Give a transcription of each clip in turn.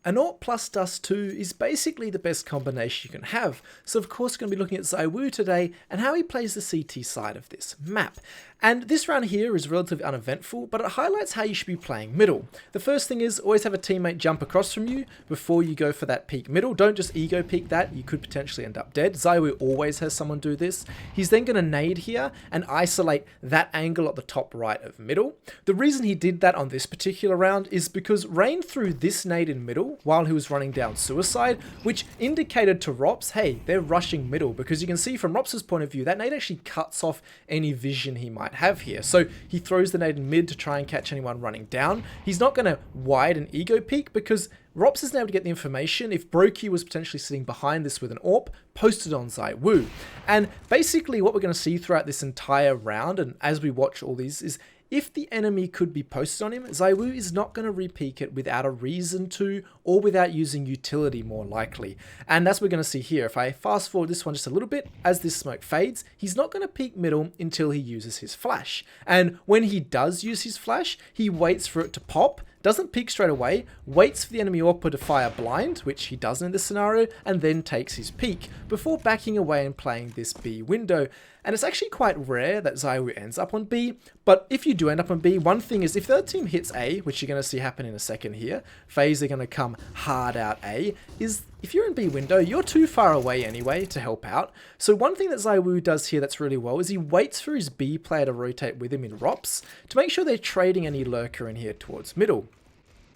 An AWP plus Dust2 is basically the best combination you can have, so of course we're going to be looking at ZywOo today and how he plays the CT side of this map. And this round here is relatively uneventful, but it highlights how you should be playing middle. The first thing is always have a teammate jump across from you before you go for that peek middle. Don't just ego peek that, you could potentially end up dead. ZywOo always has someone do this. He's then going to nade here and isolate that angle at the top right of middle. The reason he did that on this particular round is because Rain threw this nade in middle while he was running down suicide, which indicated to Rops, hey, they're rushing middle, because you can see from Rops' point of view, that nade actually cuts off any vision he might have here. So he throws the nade in mid to try and catch anyone running down. He's not going to wide and ego peek because Rops isn't able to get the information if Brokey was potentially sitting behind this with an AWP posted on ZywOo. And basically what we're going to see throughout this entire round, and as we watch all these, is if the enemy could be posted on him, ZywOo is not going to re-peek it without a reason to, or without using utility more likely. And that's what we're going to see here. If I fast forward this one just a little bit, as this smoke fades, he's not going to peek middle until he uses his flash. And when he does use his flash, he waits for it to pop, doesn't peek straight away, waits for the enemy AWPer to fire blind, which he doesn't in this scenario, and then takes his peek before backing away and playing this B window. And it's actually quite rare that ZywOo ends up on B, but if you do end up on B, one thing is if the other team hits A, which you're going to see happen in a second here, FaZe are going to come hard out A, is if you're in B window, you're too far away anyway to help out. So one thing that ZywOo does here that's really well is he waits for his B player to rotate with him in Rops to make sure they're trading any lurker in here towards middle.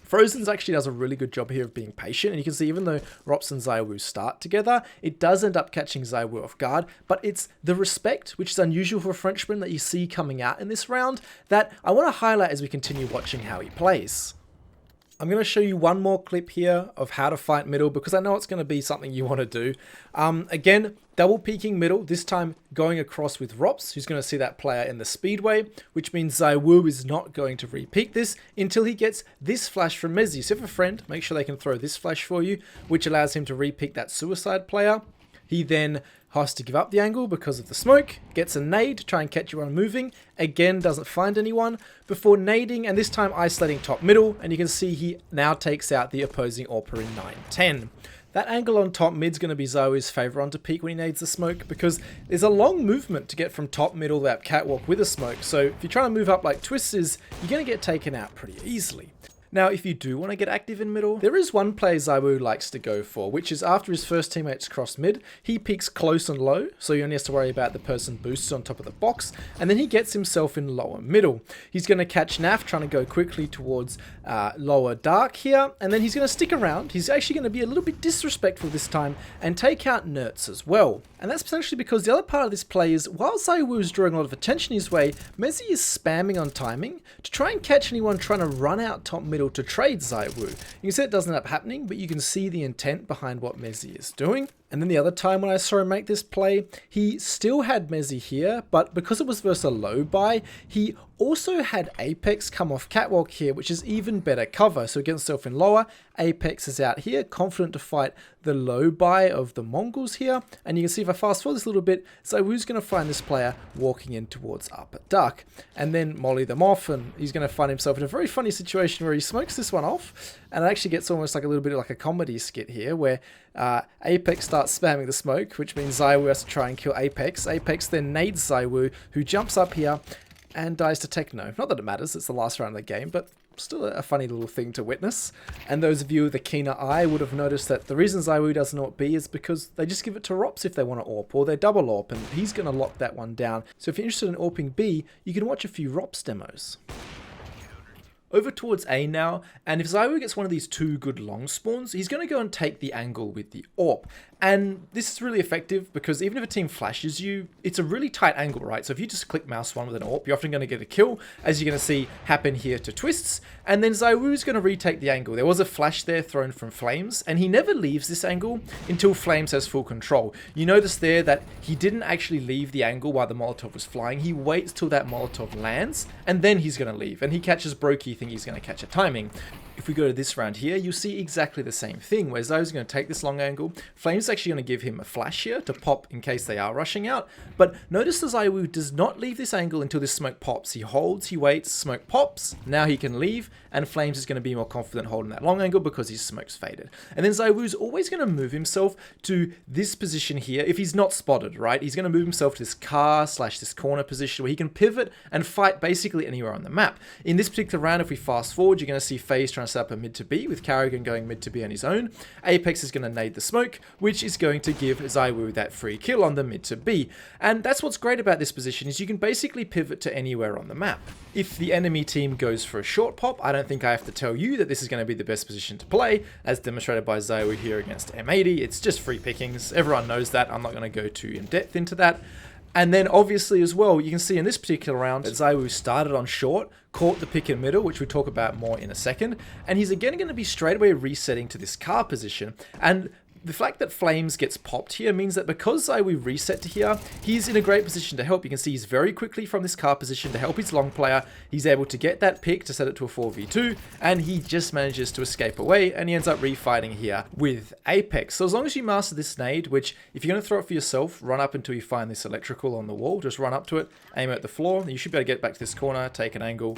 Frozen's actually does a really good job here of being patient, and you can see even though Rops and ZywOo start together, it does end up catching ZywOo off guard, but it's the respect, which is unusual for a Frenchman, that you see coming out in this round, that I want to highlight as we continue watching how he plays. I'm going to show you one more clip here of how to fight middle because I know it's going to be something you want to do. Again, double peeking middle, this time going across with Rops, who's going to see that player in the speedway, which means ZywOo is not going to re-peek this until he gets this flash from Mezzy. So if a friend, make sure they can throw this flash for you, which allows him to re-peek that suicide player. He then has to give up the angle because of the smoke, gets a nade to try and catch you on moving, again doesn't find anyone, before nading and this time isolating top middle, and you can see he now takes out the opposing AWPer in 9-10. That angle on top mid's going to be ZywOo's favourite on to peek when he nades the smoke because there's a long movement to get from top middle to that catwalk with a smoke, so if you're trying to move up like Twist is, you're going to get taken out pretty easily. Now, if you do want to get active in middle, there is one play ZywOo likes to go for, which is after his first teammates cross mid, he peeks close and low, so you only have to worry about the person boosted on top of the box, and then he gets himself in lower middle. He's going to catch Naf trying to go quickly towards lower dark here, and then he's going to stick around. He's actually going to be a little bit disrespectful this time and take out Nertz as well. And that's potentially because the other part of this play is, while ZywOo is drawing a lot of attention his way, Mezzy is spamming on timing to try and catch anyone trying to run out top middle to trade ZywOo. You can see it doesn't end up happening, but you can see the intent behind what Mezzy is doing. And then the other time when I saw him make this play, he still had Mezzy here, but because it was versus a low buy, he also had Apex come off catwalk here, which is even better cover. So against himself in lower, Apex is out here, confident to fight the low buy of the Mongols here. And you can see if I fast forward this a little bit, ZywOo's going to find this player walking in towards upper duck and then molly them off, and he's going to find himself in a very funny situation where he smokes this one off, and it actually gets almost like a little bit of like a comedy skit here where Apex starts spamming the smoke, which means ZywOo has to try and kill Apex. Apex then nades ZywOo, who jumps up here and dies to Techno. Not that it matters, it's the last round of the game, but still a funny little thing to witness. And those of you with a keener eye would have noticed that the reason ZywOo doesn't AWP B is because they just give it to Rops if they want to AWP, or they double AWP, and he's going to lock that one down. So if you're interested in AWPing B, you can watch a few Rops demos. Over towards A now, and if ZywOo gets one of these two good long spawns, he's going to go and take the angle with the AWP. And this is really effective because even if a team flashes you, it's a really tight angle, right? So if you just click mouse 1 with an AWP, you're often going to get a kill, as you're going to see happen here to Twists. And then ZywOo's going to retake the angle. There was a flash there thrown from Flames, and he never leaves this angle until Flames has full control. You notice there that he didn't actually leave the angle while the Molotov was flying. He waits till that Molotov lands, and then he's going to leave. And he catches Brokey thinking he's going to catch a timing. If we go to this round here, you'll see exactly the same thing, where ZywOo's going to take this long angle. Flame's actually going to give him a flash here to pop in case they are rushing out. But notice the ZywOo does not leave this angle until this smoke pops. He holds, he waits, smoke pops, now he can leave, and Flames is going to be more confident holding that long angle because his smoke's faded. And then ZywOo's always going to move himself to this position here if he's not spotted, right? He's going to move himself to this car / this corner position where he can pivot and fight basically anywhere on the map. In this particular round, if we fast forward, you're going to see FaZe trying to set up a mid to B with Karrigan going mid to B on his own. Apex is going to nade the smoke, which is going to give ZywOo that free kill on the mid to B. And that's what's great about this position, is you can basically pivot to anywhere on the map. If the enemy team goes for a short pop, I don't think I have to tell you that this is going to be the best position to play, as demonstrated by ZywOo here against M80. It's just free pickings. Everyone knows that. I'm not going to go too in depth into that. And then obviously as well, you can see in this particular round that ZywOo started on short, caught the pick in middle, which we'll talk about more in a second, and he's again going to be straight away resetting to this car position. And the fact that Flames gets popped here means that because ZywOo reset to here, he's in a great position to help. You can see he's very quickly from this car position to help his long player. He's able to get that pick to set it to a 4v2, and he just manages to escape away, and he ends up refighting here with Apex. So as long as you master this nade, which if you're going to throw it for yourself, run up until you find this electrical on the wall, just run up to it, aim at the floor, you should be able to get back to this corner, take an angle,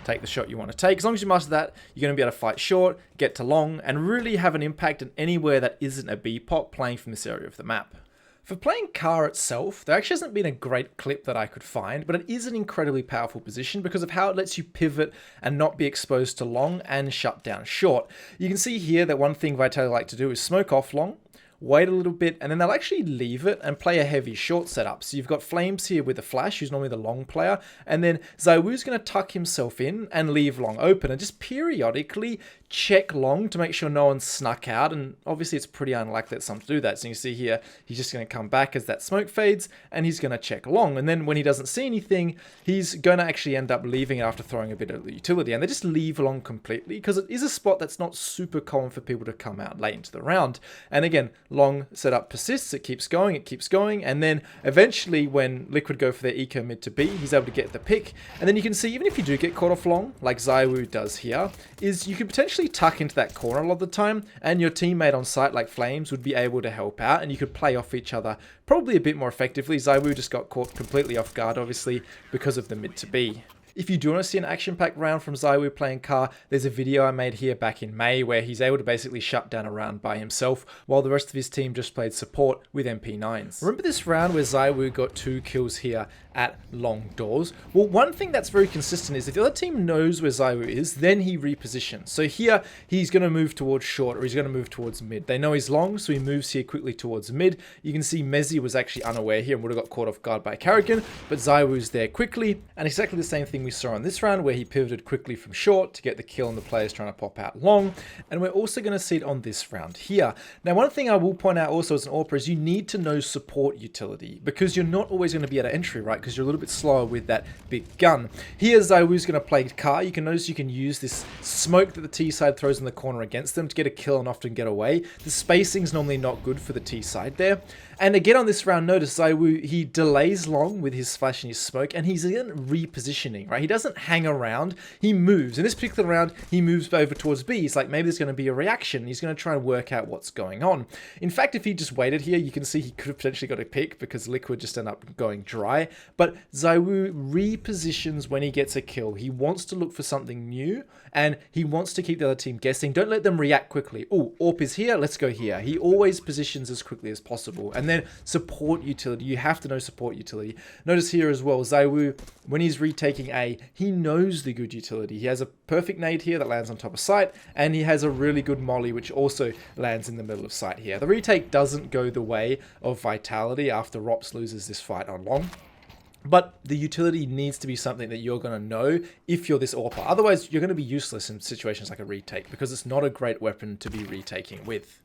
take the shot you want to take. As long as you master that, you're going to be able to fight short, get to long, and really have an impact in anywhere that isn't a B-pop playing from this area of the map. For playing car itself, there actually hasn't been a great clip that I could find, but it is an incredibly powerful position because of how it lets you pivot and not be exposed to long and shut down short. You can see here that one thing Vitality like to do is smoke off long, wait a little bit, and then they'll actually leave it and play a heavy short setup. So you've got Flames here with the flash, who's normally the long player, and then ZywOo's going to tuck himself in and leave long open and just periodically check long to make sure no one's snuck out. And obviously it's pretty unlikely that someone to do that. So you see here, he's just going to come back as that smoke fades, and he's going to check long. And then when he doesn't see anything, he's going to actually end up leaving it after throwing a bit of the utility. And they just leave long completely because it is a spot that's not super common for people to come out late into the round. And again, long setup persists, it keeps going, and then eventually when Liquid go for their eco mid to B, he's able to get the pick. And then you can see, even if you do get caught off long, like ZywOo does here, is you could potentially tuck into that corner a lot of the time, and your teammate on site like Flames would be able to help out, and you could play off each other probably a bit more effectively. ZywOo just got caught completely off guard, obviously, because of the mid to B. If you do want to see an action-packed round from ZywOo playing car, there's a video I made here back in May where he's able to basically shut down a round by himself while the rest of his team just played support with MP9s. Remember this round where ZywOo got 2 kills here at long doors? Well, one thing that's very consistent is if the other team knows where ZywOo is, then he repositions. So here, he's going to move towards short, or he's going to move towards mid. They know he's long, so he moves here quickly towards mid. You can see Mezzy was actually unaware here and would have got caught off guard by Karrigan, but ZywOo's there quickly, and exactly the same thing we saw in this round where he pivoted quickly from short to get the kill on the players trying to pop out long, and we're also going to see it on this round here. Now, one thing I will point out also as an AWPer is you need to know support utility, because you're not always going to be at entry, right? Because you're a little bit slower with that big gun. Here, ZywOo's going to play car. You can notice you can use this smoke that the T side throws in the corner against them to get a kill and often get away. The spacing's normally not good for the T side there. And again on this round, notice ZywOo, he delays long with his flash and his smoke, and he's again repositioning, right? He doesn't hang around, he moves. In this particular round, he moves over towards B. He's like, maybe there's going to be a reaction. He's going to try and work out what's going on. In fact, if he just waited here, you can see he could have potentially got a pick because Liquid just ended up going dry. But ZywOo repositions when he gets a kill. He wants to look for something new, and he wants to keep the other team guessing. Don't let them react quickly. Oh, AWP is here, let's go here. He always positions as quickly as possible. And then support utility. You have to know support utility. Notice here as well, ZywOo, when he's retaking A, he knows the good utility. He has a perfect nade here that lands on top of site, and he has a really good molly which also lands in the middle of site here. The retake doesn't go the way of Vitality after Rops loses this fight on long. But the utility needs to be something that you're going to know if you're this AWPer. Otherwise, you're going to be useless in situations like a retake because it's not a great weapon to be retaking with.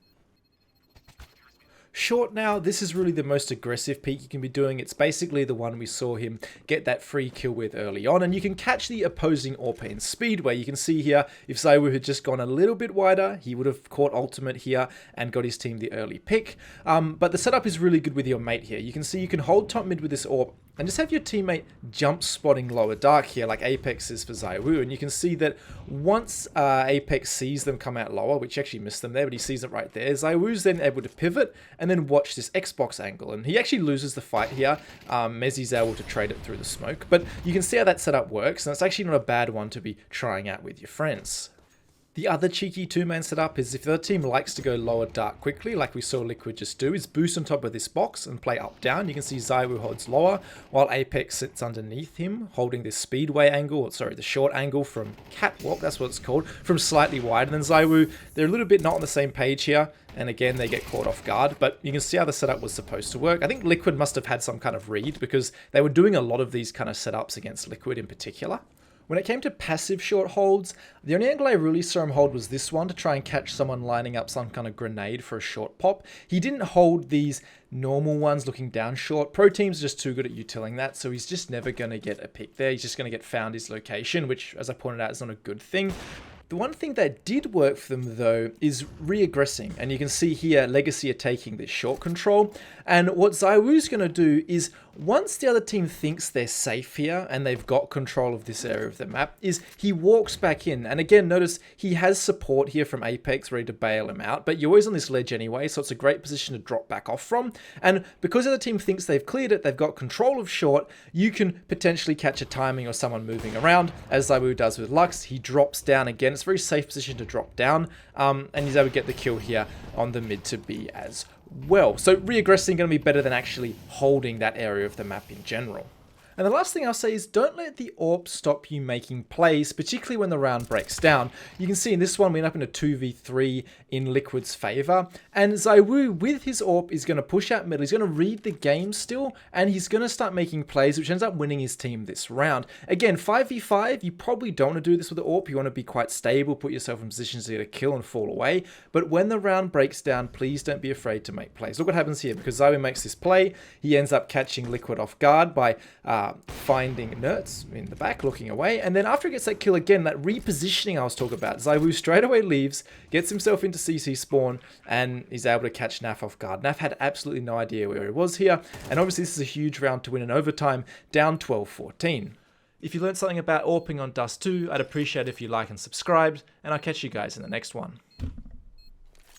Short now, this is really the most aggressive peak you can be doing. It's basically the one we saw him get that free kill with early on, and you can catch the opposing AWPer in speed, where you can see here, if ZywOo had just gone a little bit wider, he would have caught ultimate here and got his team the early pick. But the setup is really good with your mate here. You can see you can hold top mid with this AWP and just have your teammate jump spotting lower dark here, like Apex is for ZywOo. And you can see that once Apex sees them come out lower, which actually missed them there, but he sees it right there, ZywOo's then able to pivot and then watch this Xbox angle. And he actually loses the fight here. Mezzi's able to trade it through the smoke. But you can see how that setup works, and it's actually not a bad one to be trying out with your friends. The other cheeky two-man setup is if the other team likes to go lower dark quickly, like we saw Liquid just do, is boost on top of this box and play up-down. You can see ZywOo holds lower, while Apex sits underneath him, holding this speedway angle, or sorry, the short angle from catwalk, that's what it's called, from slightly wider than ZywOo. They're a little bit not on the same page here, and again, they get caught off guard, but you can see how the setup was supposed to work. I think Liquid must have had some kind of read, because they were doing a lot of these kind of setups against Liquid in particular. When it came to passive short holds, the only angle I really saw him hold was this one to try and catch someone lining up some kind of grenade for a short pop. He didn't hold these normal ones looking down short. Pro teams are just too good at utilling that, so he's just never going to get a pick there. He's just going to get found his location, which, as I pointed out, is not a good thing. The one thing that did work for them, though, is re-aggressing. And you can see here, Legacy are taking this short control. And what ZywOo's going to do is, once the other team thinks they're safe here and they've got control of this area of the map, is he walks back in. And again, notice he has support here from Apex ready to bail him out. But you're always on this ledge anyway, so it's a great position to drop back off from. And because the other team thinks they've cleared it, they've got control of short, you can potentially catch a timing or someone moving around, as ZywOo does with Lux. He drops down again. It's a very safe position to drop down, and he's able to get the kill here on the mid to B as well. So re-aggressing going to be better than actually holding that area of the map in general. And the last thing I'll say is don't let the AWP stop you making plays, particularly when the round breaks down. You can see in this one we end up in a 2v3 in Liquid's favor, and ZywOo with his AWP is going to push out middle. He's going to read the game still, and he's going to start making plays, which ends up winning his team this round. Again, 5v5, you probably don't want to do this with the AWP. You want to be quite stable, put yourself in positions to get a kill and fall away. But when the round breaks down, please don't be afraid to make plays. Look what happens here, because ZywOo makes this play. He ends up catching Liquid off guard by finding Nerds in the back, looking away, and then after he gets that kill again, that repositioning I was talking about, ZywOo straight away leaves, gets himself into CC spawn, and is able to catch Naf off guard. Naf had absolutely no idea where he was here, and obviously this is a huge round to win in overtime, down 12-14. If you learned something about AWPing on Dust2, I'd appreciate it if you like and subscribed, and I'll catch you guys in the next one.